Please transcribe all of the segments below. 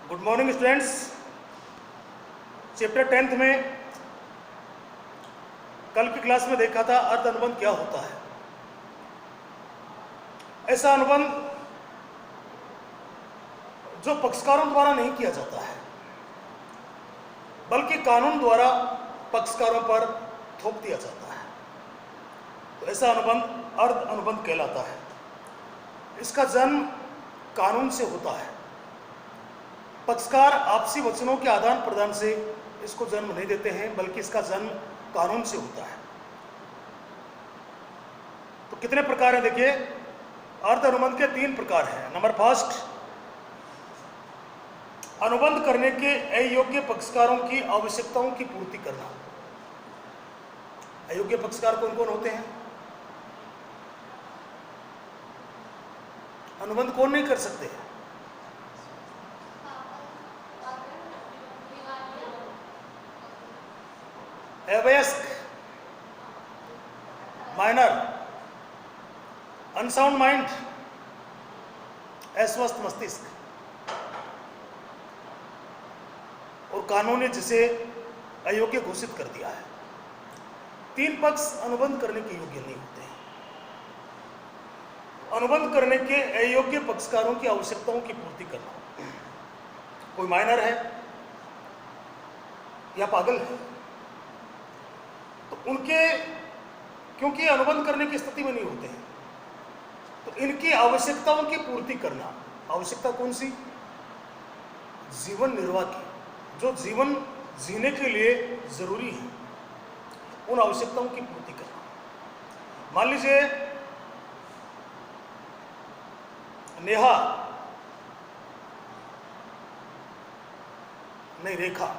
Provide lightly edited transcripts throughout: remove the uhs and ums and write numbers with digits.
Good morning students. Chapter 10th में कल की क्लास में देखा था अर्ध अनुबंध क्या होता है। ऐसा अनुबंध जो पक्षकारों द्वारा नहीं किया जाता है बल्कि कानून द्वारा पक्षकारों पर थोप दिया जाता है, तो ऐसा अनुबंध अर्ध अनुबंध कहलाता है। इसका जन्म कानून से होता है। पक्षकार आपसी वचनों के आदान प्रदान से इसको जन्म नहीं देते हैं बल्कि इसका जन्म कानून से होता है। तो कितने प्रकार हैं देखिए, अर्ध अनुबंध के 3 प्रकार हैं। नंबर फर्स्ट, अनुबंध करने के अयोग्य पक्षकारों की आवश्यकताओं की पूर्ति करना। अयोग्य पक्षकार कौन कौन होते हैं? अनुबंध कौन नहीं कर सकते? अवयस्क, माइनर, अनसाउंड माइंड, अस्वस्थ मस्तिष्क, और कानून ने जिसे अयोग्य घोषित कर दिया है। 3 पक्ष अनुबंध करने के योग्य नहीं होते हैं। अनुबंध करने के अयोग्य पक्षकारों की आवश्यकताओं की पूर्ति करना। कोई माइनर है या पागल है तो उनके, क्योंकि अनुबंध करने की स्थिति में नहीं होते हैं, तो इनकी आवश्यकताओं की पूर्ति करना। आवश्यकता कौन सी? जीवन निर्वाह की, जो जीवन जीने के लिए जरूरी है, उन आवश्यकताओं की पूर्ति करना। मान लीजिए नेहा, नहीं रेखा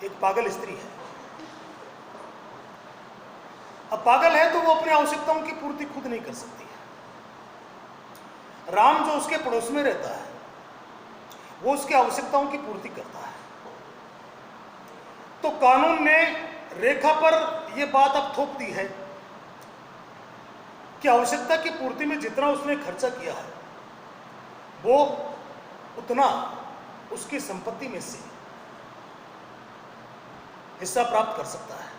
एक पागल स्त्री है। अब पागल है तो वो अपनी आवश्यकताओं की पूर्ति खुद नहीं कर सकती है। राम जो उसके पड़ोस में रहता है वो उसकी आवश्यकताओं की पूर्ति करता है। तो कानून ने रेखा पर यह बात अब थोप दी है कि आवश्यकता की पूर्ति में जितना उसने खर्चा किया है वो उतना उसकी संपत्ति में से हिस्सा प्राप्त कर सकता है।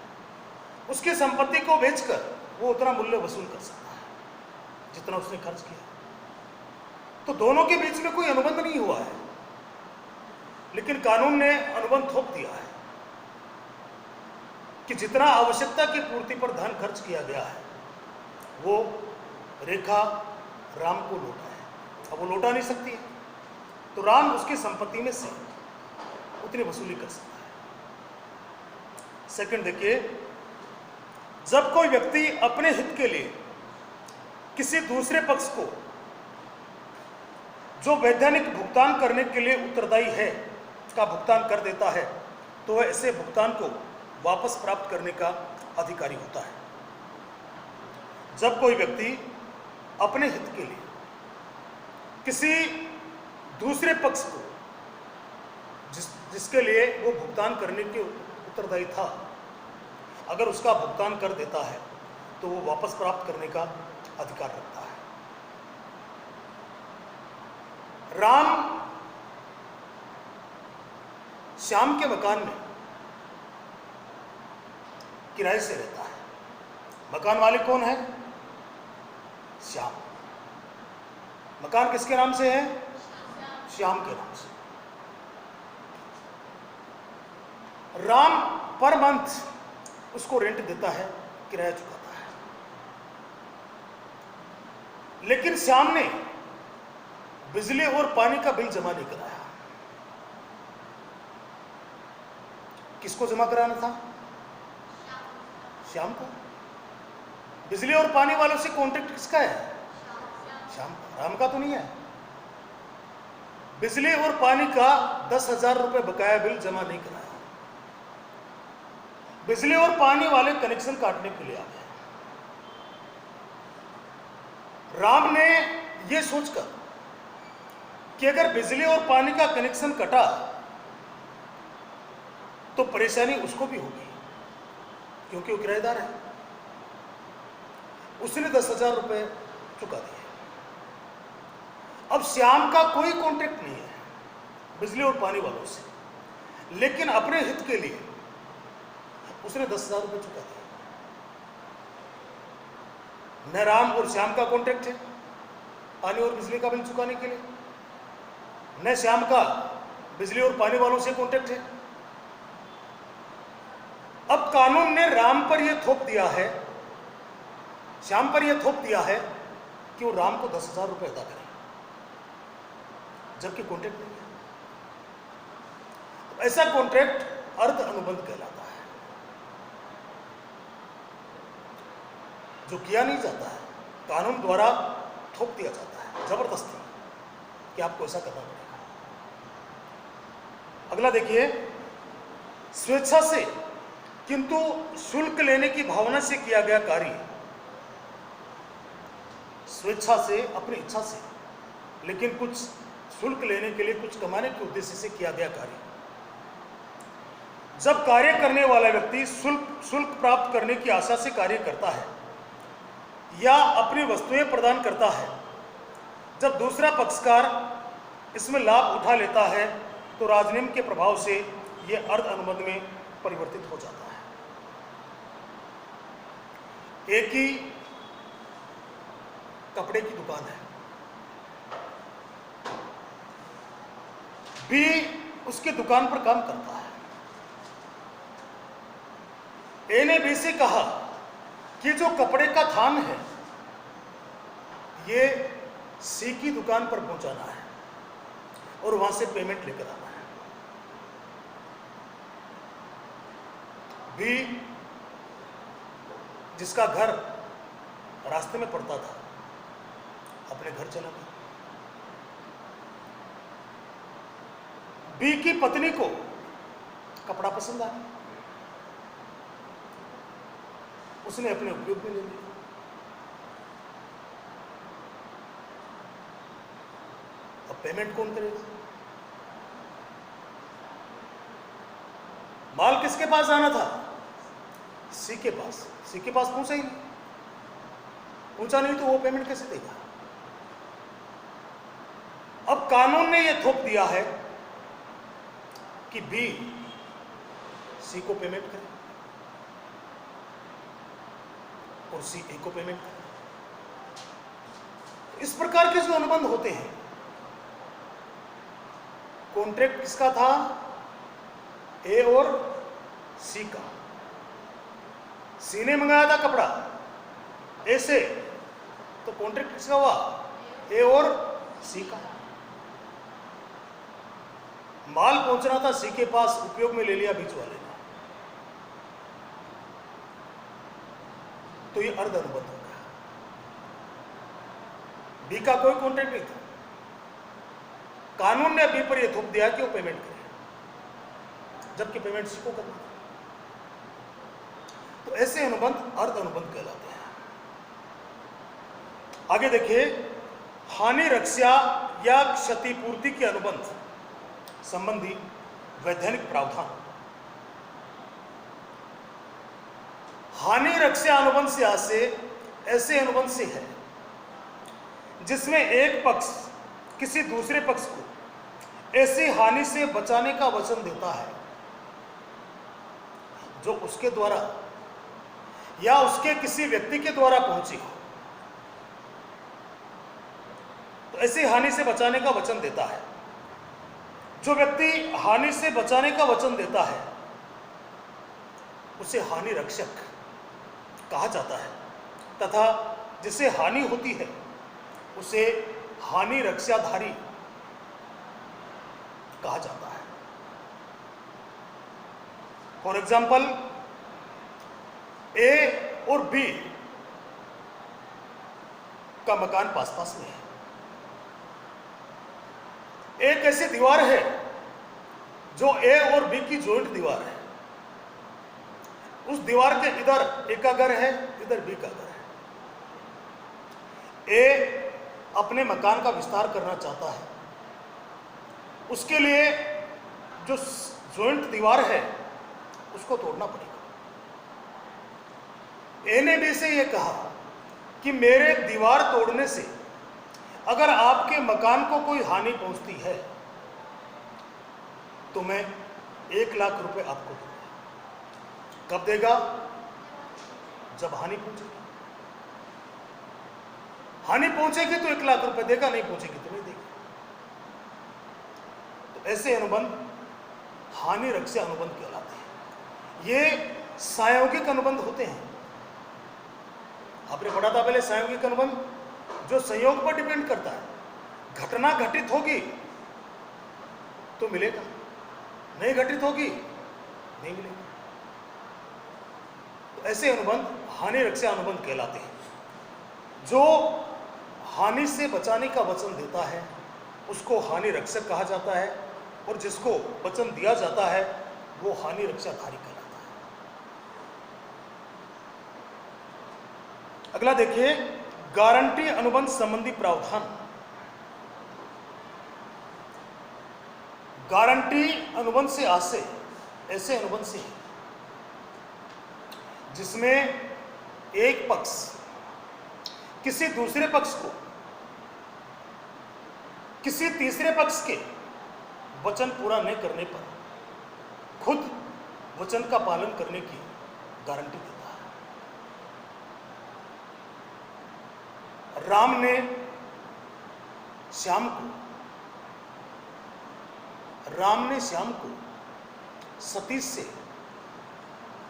उसकी संपत्ति को बेचकर वो उतना मूल्य वसूल कर सकता है जितना उसने खर्च किया। तो दोनों के बीच में कोई अनुबंध नहीं हुआ है, लेकिन कानून ने अनुबंध थोप दिया है कि जितना आवश्यकता की पूर्ति पर धन खर्च किया गया है वो रेखा राम को लौटा है। अब वो लौटा नहीं सकती है तो राम उसकी संपत्ति में से उतनी वसूली कर सकता है। सेकंड देखिए, जब कोई व्यक्ति अपने हित के लिए किसी दूसरे पक्ष को जो वैधानिक भुगतान करने के लिए उत्तरदायी है का भुगतान कर देता है तो वह ऐसे भुगतान को वापस प्राप्त करने का अधिकारी होता है। जब कोई व्यक्ति अपने हित के लिए किसी दूसरे पक्ष को जिसके लिए वो भुगतान करने के उत्तरदायी था, अगर उसका भुगतान कर देता है तो वो वापस प्राप्त करने का अधिकार रखता है। राम श्याम के मकान में किराए से रहता है। मकान मालिक कौन है? श्याम। मकान किसके नाम से है? श्याम के नाम से। राम पर मंथ उसको रेंट देता है, किराया चुकाता है। लेकिन श्याम ने बिजली और पानी का बिल जमा नहीं कराया। किसको जमा कराना था? श्याम को। बिजली और पानी वालों से कॉन्ट्रैक्ट किसका है? श्याम का, राम का तो नहीं है। बिजली और पानी का 10,000 रुपए बकाया बिल जमा नहीं कराया। बिजली और पानी वाले कनेक्शन काटने के लिए आ गए। राम ने यह सोचकर कि अगर बिजली और पानी का कनेक्शन कटा तो परेशानी उसको भी होगी क्योंकि वो किराएदार है। उसने 10,000 रुपए चुका दिए। अब श्याम का कोई कॉन्ट्रैक्ट नहीं है, बिजली और पानी वालों से, लेकिन अपने हित के लिए उसने 10,000 रुपये चुका दिया। न राम और श्याम का कॉन्ट्रैक्ट है पानी और बिजली का बिल चुकाने के लिए, न श्याम का बिजली और पानी वालों से कॉन्ट्रैक्ट है। अब कानून ने राम पर यह थोप दिया है, श्याम पर यह थोप दिया है कि वो राम को 10,000 रुपये अदा करें, जबकि कॉन्ट्रैक्ट नहीं है। ऐसा कॉन्ट्रैक्ट अर्ध अनुबंध कहलाता है, जो किया नहीं जाता है, कानून द्वारा थोप दिया जाता है जबरदस्ती कि आपको ऐसा करना पड़ेगा। अगला देखिए, स्वेच्छा से किंतु शुल्क लेने की भावना से किया गया कार्य, स्वेच्छा से, अपनी इच्छा से, लेकिन कुछ शुल्क लेने के लिए, कुछ कमाने के उद्देश्य से किया गया कार्य। जब कार्य करने वाला व्यक्ति शुल्क प्राप्त करने की आशा से कार्य करता है या अपनी वस्तुएं प्रदान करता है, जब दूसरा पक्षकार इसमें लाभ उठा लेता है तो राजनियम के प्रभाव से यह अर्ध अनुबंध में परिवर्तित हो जाता है। एक ही कपड़े की दुकान है, बी उसके दुकान पर काम करता है। ए ने बी से कहा कि जो कपड़े का थान है ये सी की दुकान पर पहुंचाना है और वहां से पेमेंट लेकर आना है। बी, जिसका घर रास्ते में पड़ता था, अपने घर चला गया। बी की पत्नी को कपड़ा पसंद आया, उसने अपने उपयोग में ले लिया। अब पेमेंट कौन करेगा? माल किसके पास आना था? सी के पास। सी के पास पहुंचा ही नहीं, पूछा नहीं तो वो पेमेंट कैसे देगा? अब कानून ने यह थोप दिया है कि बी सी को पेमेंट करे और सी ए को पेमेंट करे। इस प्रकार के जो अनुबंध होते हैं, कॉन्ट्रैक्ट किसका था? ए और सी का। सी ने मंगाया था कपड़ा ए से, तो कॉन्ट्रैक्ट किसका हुआ? ए और सी का। माल पहुंचना था सी के पास, उपयोग में ले लिया बीच वाले ने, तो ये अर्ध अनुबंध हो गया। बी का कोई कॉन्ट्रैक्ट नहीं था, कानून ने बी पर यह थोप दिया कि वो पेमेंट करे, जबकि पेमेंट सी को करना था। तो ऐसे अनुबंध अर्ध अनुबंध कहलाते हैं। आगे देखिए, हानि रक्षा या क्षतिपूर्ति के अनुबंध संबंधी वैधानिक प्रावधान। हानि रक्षा अनुबंध से ऐसे अनुबंध से है जिसमें एक पक्ष किसी दूसरे पक्ष को ऐसी हानि से बचाने का वचन देता है जो उसके द्वारा या उसके किसी व्यक्ति के द्वारा पहुंची हो। तो ऐसी हानि से बचाने का वचन देता है। जो व्यक्ति हानि से बचाने का वचन देता है उसे हानि रक्षक कहा जाता है, तथा जिसे हानि होती है उसे हानि रक्षाधारी कहा जाता है। फॉर एग्जाम्पल, ए और बी का मकान पास पास में है। एक ऐसी दीवार है जो ए और बी की जॉइंट दीवार है। उस दीवार के इधर ए का घर है, इधर बी का घर है। ए अपने मकान का विस्तार करना चाहता है, उसके लिए जो जॉइंट दीवार है उसको तोड़ना पड़ेगा। ए ने बी से यह कहा कि मेरे दीवार तोड़ने से अगर आपके मकान को कोई हानि पहुंचती है तो मैं 1 लाख रुपए आपको दूंगा। कब देगा? जब हानि पहुंचेगी। हानि पहुंचेगी तो 1 लाख रुपए देगा, नहीं पहुंचेगी तो नहीं देगा। तो ऐसे अनुबंध हानि रक्षा अनुबंध कहलाते हैं। ये संयोगिक अनुबंध होते हैं। आपने पढ़ा था पहले संयोगिक अनुबंध, जो संयोग पर डिपेंड करता है। घटना घटित होगी तो मिलेगा, नहीं घटित होगी नहीं मिलेगा। तो ऐसे अनुबंध हानि रक्षा अनुबंध कहलाते हैं। जो हानि से बचाने का वचन देता है उसको हानि रक्षक कहा जाता है, और जिसको वचन दिया जाता है वो हानि रक्षाधारी कहलाता है। अगला देखिए, गारंटी अनुबंध संबंधी प्रावधान। गारंटी अनुबंध से आशय ऐसे अनुबंध से है जिसमें एक पक्ष किसी दूसरे पक्ष को किसी तीसरे पक्ष के वचन पूरा नहीं करने पर खुद वचन का पालन करने की गारंटी देता है। राम ने श्याम को सतीश से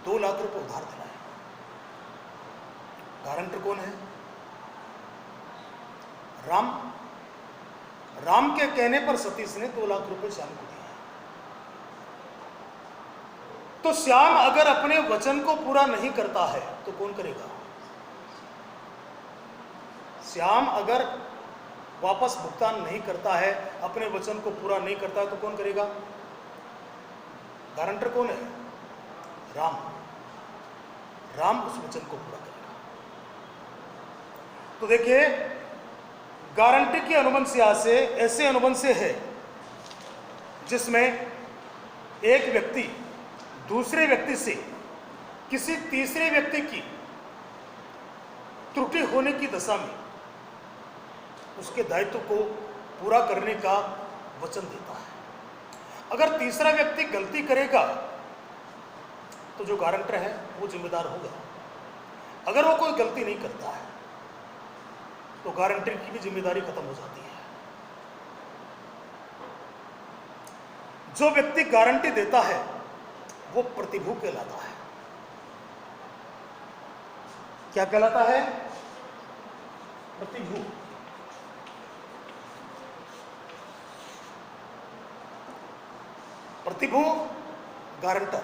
2 लाख रुपए उधार दिलाए। गारंटर कौन है? राम के कहने पर सतीश ने 2 लाख रुपए श्याम को दिए। तो श्याम अगर अपने वचन को पूरा नहीं करता है तो कौन करेगा? श्याम अगर वापस भुगतान नहीं करता है, अपने वचन को पूरा नहीं करता है तो कौन करेगा? गारंटर कौन है? राम उस वचन को पूरा करेगा। तो देखिए, गारंटी के अनुबंध से आशय ऐसे अनुबंध से है जिसमें एक व्यक्ति दूसरे व्यक्ति से किसी तीसरे व्यक्ति की त्रुटि होने की दशा में उसके दायित्व को पूरा करने का वचन देता है। अगर तीसरा व्यक्ति गलती करेगा तो जो गारंटर है वो जिम्मेदार होगा। अगर वो कोई गलती नहीं करता है तो गारंटर की भी जिम्मेदारी खत्म हो जाती है। जो व्यक्ति गारंटी देता है वो प्रतिभू कहलाता है। क्या कहलाता है? प्रतिभू। प्रतिभू गारंटर।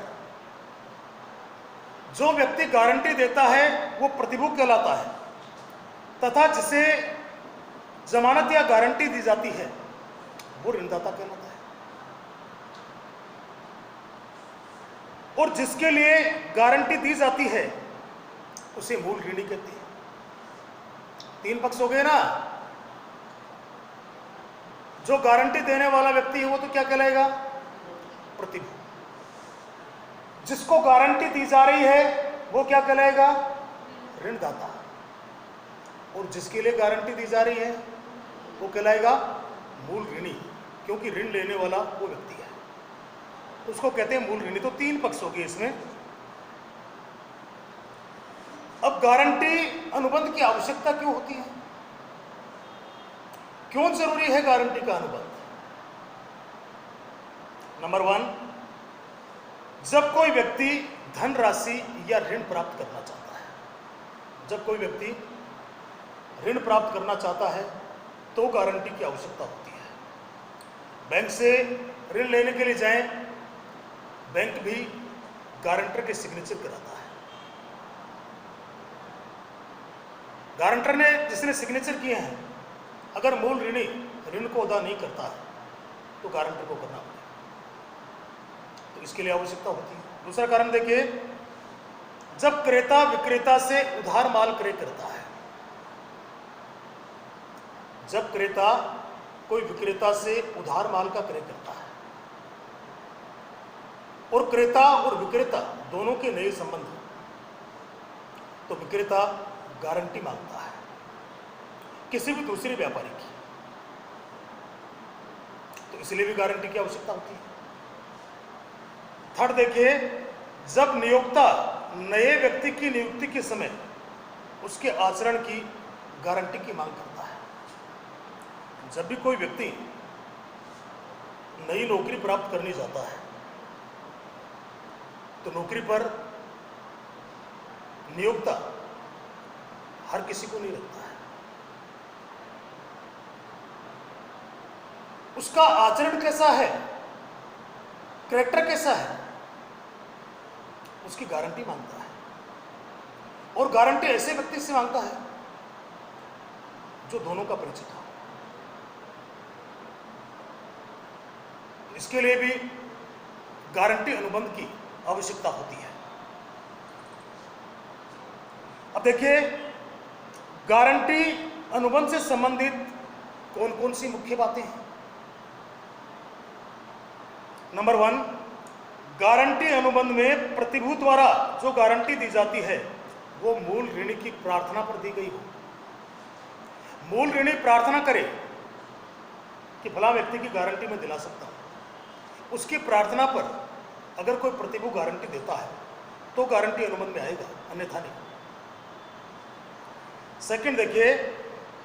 जो व्यक्ति गारंटी देता है वो प्रतिभू कहलाता है, तथा जिसे जमानत या गारंटी दी जाती है वो ऋणदाता कहलाता है। और जिसके लिए गारंटी दी जाती है उसे मूल ऋणी कहते हैं। 3 पक्ष हो गए ना। जो गारंटी देने वाला व्यक्ति है वो तो क्या कहलाएगा? प्रतिभू। जिसको गारंटी दी जा रही है वो क्या कहलाएगा? ऋणदाता। और जिसके लिए गारंटी दी जा रही है वो कहलाएगा मूल ऋणी, क्योंकि ऋण लेने वाला वो व्यक्ति है, उसको कहते हैं मूल ऋणी। तो 3 पक्ष हो गए इसमें। अब गारंटी अनुबंध की आवश्यकता क्यों होती है? क्यों जरूरी है गारंटी का अनुबंध? नंबर 1, जब कोई व्यक्ति धनराशि या ऋण प्राप्त करना चाहता है, जब कोई व्यक्ति ऋण प्राप्त करना चाहता है तो गारंटी की आवश्यकता होती है। बैंक से ऋण लेने के लिए जाएं, बैंक भी गारंटर के सिग्नेचर कराता है। गारंटर ने जिसने सिग्नेचर किए हैं, अगर मूल ऋणी ऋण को अदा नहीं करता है तो गारंटर को करना पड़ेगा। तो इसके लिए आवश्यकता होती है। दूसरा कारण देखिए, जब क्रेता विक्रेता से उधार माल क्रय करता है, जब क्रेता कोई विक्रेता से उधार माल का क्रय करता है और क्रेता और विक्रेता दोनों के नए संबंध हो, तो विक्रेता गारंटी मांगता है किसी भी दूसरे व्यापारी की, तो इसलिए भी गारंटी की आवश्यकता होती है। थर्ड देखिए, जब नियोक्ता नए व्यक्ति की नियुक्ति के समय उसके आचरण की गारंटी की मांग करता है। जब भी कोई व्यक्ति नई नौकरी प्राप्त करने जाता है तो नौकरी पर नियोक्ता हर किसी को नहीं रखता है। उसका आचरण कैसा है, कैरेक्टर कैसा है, उसकी गारंटी मांगता है, और गारंटी ऐसे व्यक्ति से मांगता है जो दोनों का परिचित हो। इसके लिए भी गारंटी अनुबंध की आवश्यकता होती है। अब देखिए, गारंटी अनुबंध से संबंधित कौन कौन सी मुख्य बातें हैं। नंबर 1, गारंटी अनुबंध में प्रतिभूति द्वारा जो गारंटी दी जाती है वो मूल ऋणी की प्रार्थना पर दी गई हो। मूल ऋणी प्रार्थना करे कि फला व्यक्ति की गारंटी मैं दिला सकता हूं, उसकी प्रार्थना पर अगर कोई प्रतिभूति गारंटी देता है तो गारंटी अनुबंध में आएगा, अन्यथा नहीं। सेकंड देखिए,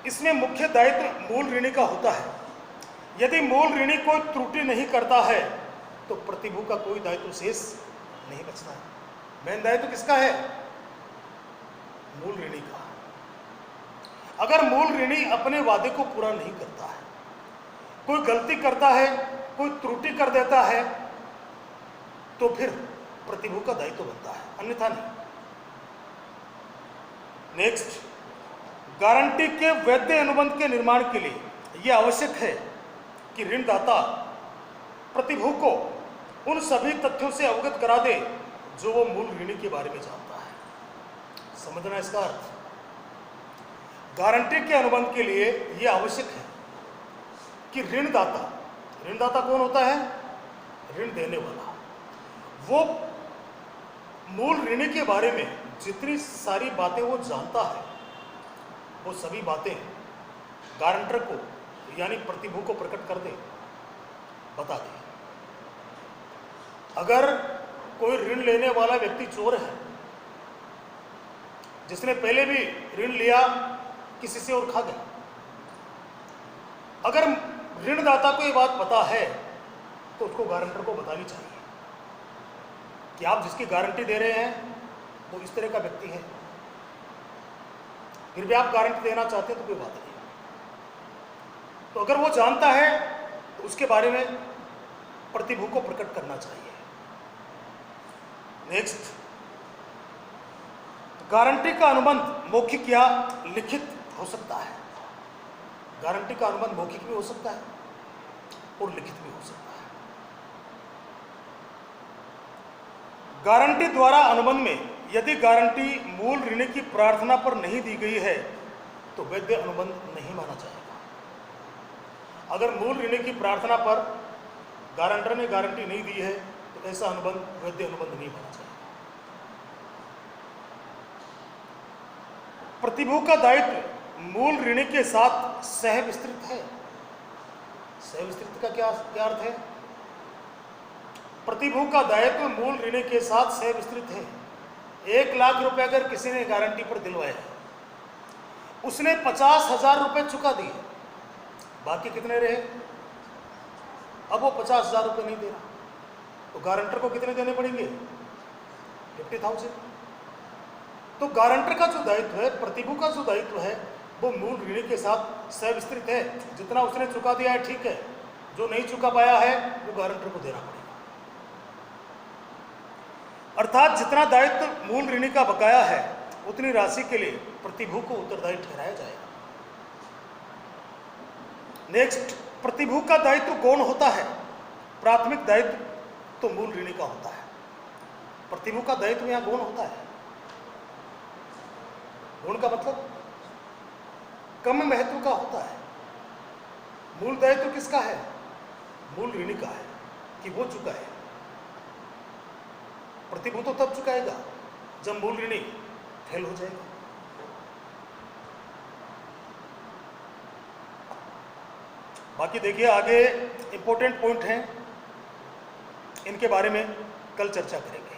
इसमें मुख्य दायित्व मूल ऋणी का होता है। यदि मूल ऋणी कोई त्रुटि नहीं करता है तो प्रतिभूति का कोई दायित्व शेष नहीं बचता है। मेन दायित्व किसका है? मूल ऋणी का। अगर मूल ऋणी अपने वादे को पूरा नहीं करता है, कोई गलती करता है, कोई त्रुटि कर देता है, तो फिर प्रतिभूति का दायित्व बनता है, अन्यथा नहीं। नेक्स्ट, गारंटी के वैध अनुबंध के निर्माण के लिए यह आवश्यक है कि ऋणदाता प्रतिभूति को उन सभी तथ्यों से अवगत करा दे जो वो मूल ऋणी के बारे में जानता है। समझना इसका अर्थ। गारंटी के अनुबंध के लिए यह आवश्यक है कि ऋणदाता कौन होता है? ऋण देने वाला। वो मूल ऋणी के बारे में जितनी सारी बातें वो जानता है, वो सभी बातें गारंटर को यानी प्रतिभूति को प्रकट कर दे, बता दे। अगर कोई ऋण लेने वाला व्यक्ति चोर है, जिसने पहले भी ऋण लिया किसी से और खा गया, अगर ऋणदाता को ये बात पता है तो उसको गारंटर को बतानी चाहिए कि आप जिसकी गारंटी दे रहे हैं वो इस तरह का व्यक्ति है, फिर भी आप गारंटी देना चाहते हैं तो कोई बात नहीं। तो अगर वो जानता है तो उसके बारे में प्रतिभूति को प्रकट करना चाहिए। नेक्स्ट, गारंटी का अनुबंध मौखिक या लिखित हो सकता है। गारंटी का अनुबंध मौखिक भी हो सकता है और लिखित भी हो सकता है। गारंटी द्वारा अनुबंध में यदि गारंटी मूल ऋणी की प्रार्थना पर नहीं दी गई है तो वैध अनुबंध नहीं माना जाएगा। अगर मूल ऋणी की प्रार्थना पर गारंटर ने गारंटी नहीं दी है तो ऐसा अनुबंध वैध अनुबंध नहीं माना जाएगा। प्रतिभूति का दायित्व मूल ऋणी के साथ सह विस्तृत है। सह विस्तृत का क्या अर्थ है? प्रतिभूति का दायित्व मूल ऋणी के साथ सह विस्तृत है। 1 लाख रुपए अगर किसी ने गारंटी पर दिलवाया, उसने 50,000 रुपए चुका दिए, बाकी कितने रहे? अब वो 50,000 रुपए नहीं दे रहा, तो गारंटर को कितने देने पड़ेंगे? 50,000। तो गारंटर का जो दायित्व है, प्रतिभूति का जो दायित्व है, वो मूल ऋणी के साथ सविस्तृत है। जितना उसने चुका दिया है ठीक है, जो नहीं चुका पाया है वो गारंटर को देना पड़ेगा। अर्थात जितना दायित्व मूल ऋणी का बकाया है उतनी राशि के लिए प्रतिभूति को उत्तरदायी ठहराया जाएगा। नेक्स्ट, प्रतिभूति का दायित्व गौण होता है। प्राथमिक दायित्व तो मूल ऋणी का होता है, प्रतिभूति का दायित्व यहां गौण होता है। गौण का मतलब कम महत्व का होता है। मूल दायित्व किसका है? मूल ऋणी का है कि वो चुका है। प्रतिभूति तो तब चुकाएगा जब मूल ऋणी फेल हो जाएगा। बाकी देखिए आगे इंपॉर्टेंट पॉइंट हैं, इनके बारे में कल चर्चा करेंगे।